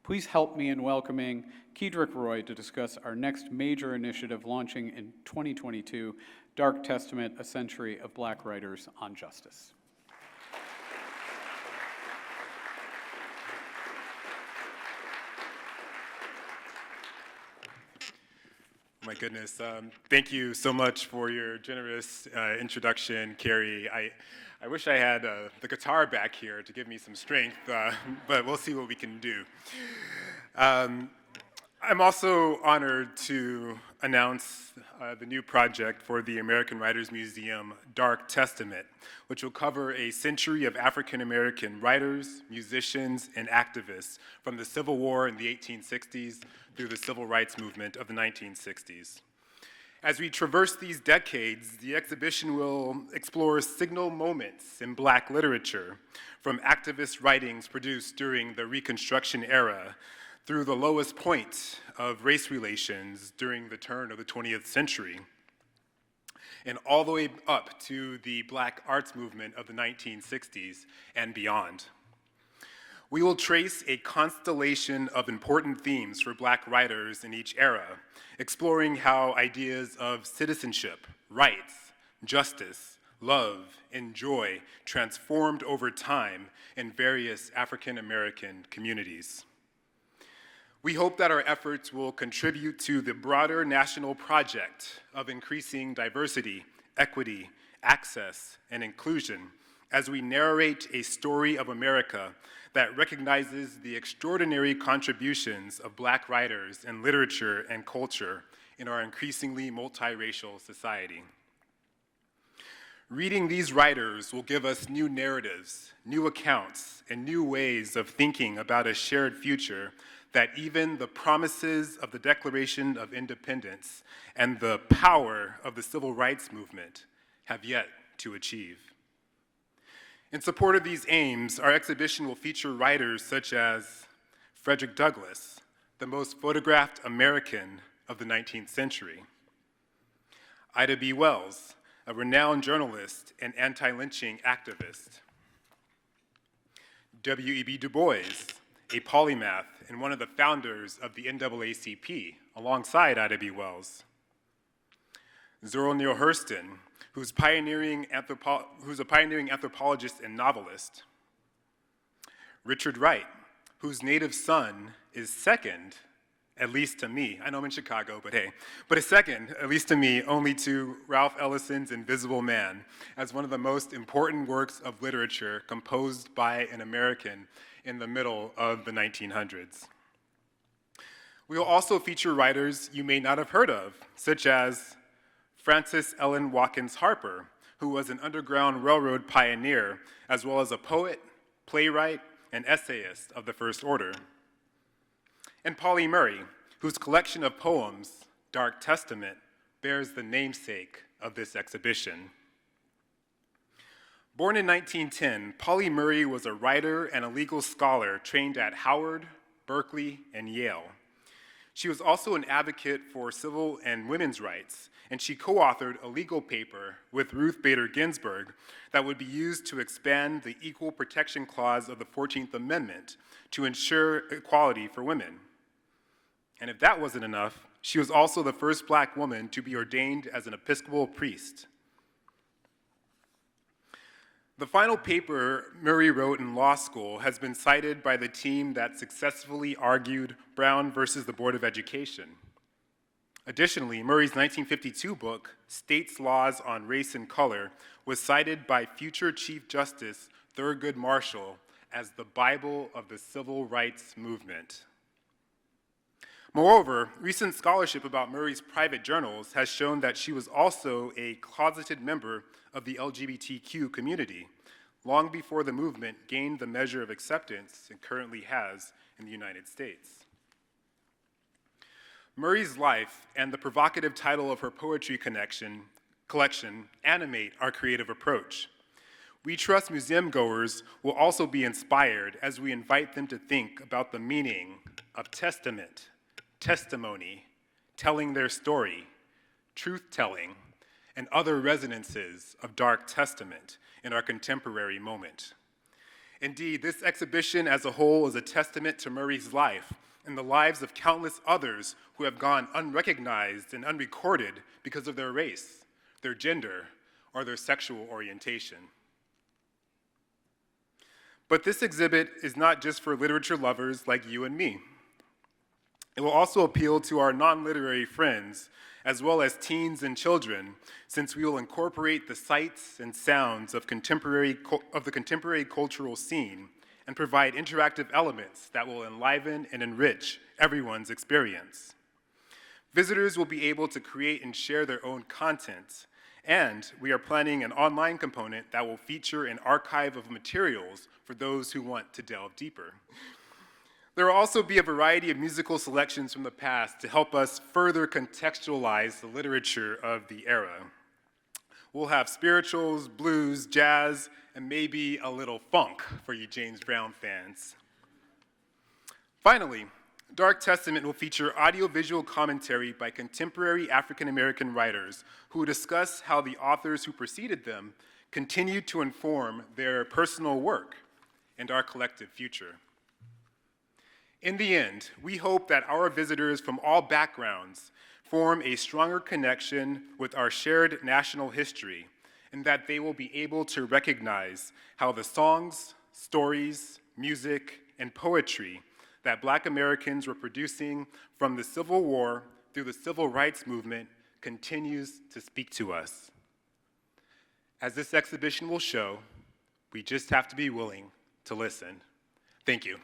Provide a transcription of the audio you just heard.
Please help me in welcoming Keidrick Roy to discuss our next major initiative launching in 2022, Dark Testament, A Century of Black Writers on Justice. My goodness, thank you so much for your generous introduction, Carey. I wish I had the guitar back here to give me some strength, but we'll see what we can do. I'm also honored to announce the new project for the American Writers Museum, Dark Testament, which will cover a century of African-American writers, musicians, and activists from the Civil War in the 1860s through the Civil Rights Movement of the 1960s. As we traverse these decades, the exhibition will explore signal moments in Black literature, from activist writings produced during the Reconstruction era through the lowest point of race relations during the turn of the 20th century, and all the way up to the Black arts movement of the 1960s and beyond. We will trace a constellation of important themes for Black writers in each era, exploring how ideas of citizenship, rights, justice, love, and joy transformed over time in various African-American communities. We hope that our efforts will contribute to the broader national project of increasing diversity, equity, access, and inclusion as we narrate a story of America that recognizes the extraordinary contributions of Black writers in literature and culture in our increasingly multiracial society. Reading these writers will give us new narratives, new accounts, and new ways of thinking about a shared future that even the promises of the Declaration of Independence and the power of the Civil Rights Movement have yet to achieve. In support of these aims, our exhibition will feature writers such as Frederick Douglass, the most photographed American of the 19th century; Ida B. Wells, a renowned journalist and anti-lynching activist; W.E.B. Du Bois, a polymath and one of the founders of the NAACP, alongside Ida B. Wells; Zora Neale Hurston, who's a pioneering anthropologist and novelist; Richard Wright, whose native son is second, at least to me, I know I'm in Chicago, but hey, but is second, at least to me, only to Ralph Ellison's Invisible Man, as one of the most important works of literature composed by an American in the middle of the 1900s. We will also feature writers you may not have heard of, such as Frances Ellen Watkins Harper, who was an Underground Railroad pioneer, as well as a poet, playwright, and essayist of the First Order; and Pauli Murray, whose collection of poems, Dark Testament, bears the namesake of this exhibition. Born in 1910, Pauli Murray was a writer and a legal scholar trained at Howard, Berkeley, and Yale. She was also an advocate for civil and women's rights, and she co-authored a legal paper with Ruth Bader Ginsburg that would be used to expand the Equal Protection Clause of the 14th Amendment to ensure equality for women. And if that wasn't enough, she was also the first Black woman to be ordained as an Episcopal priest. The final paper Murray wrote in law school has been cited by the team that successfully argued Brown versus the Board of Education. Additionally, Murray's 1952 book, States' Laws on Race and Color, was cited by future Chief Justice Thurgood Marshall as the Bible of the Civil Rights Movement. Moreover, recent scholarship about Murray's private journals has shown that she was also a closeted member of the LGBTQ community, long before the movement gained the measure of acceptance it currently has in the United States. Murray's life and the provocative title of her poetry collection animate our creative approach. We trust museum goers will also be inspired as we invite them to think about the meaning of testament, testimony, telling their story, truth-telling, and other resonances of Dark Testament in our contemporary moment. Indeed, this exhibition as a whole is a testament to Murray's life and the lives of countless others who have gone unrecognized and unrecorded because of their race, their gender, or their sexual orientation. But this exhibit is not just for literature lovers like you and me. It will also appeal to our non-literary friends, as well as teens and children, since we will incorporate the sights and sounds of the contemporary cultural scene and provide interactive elements that will enliven and enrich everyone's experience. Visitors will be able to create and share their own content, and we are planning an online component that will feature an archive of materials for those who want to delve deeper. There will also be a variety of musical selections from the past to help us further contextualize the literature of the era. We'll have spirituals, blues, jazz, and maybe a little funk for you James Brown fans. Finally, Dark Testament will feature audiovisual commentary by contemporary African-American writers who will discuss how the authors who preceded them continued to inform their personal work and our collective future. In the end, we hope that our visitors from all backgrounds form a stronger connection with our shared national history, and that they will be able to recognize how the songs, stories, music, and poetry that Black Americans were producing from the Civil War through the Civil Rights Movement continues to speak to us. As this exhibition will show, we just have to be willing to listen. Thank you.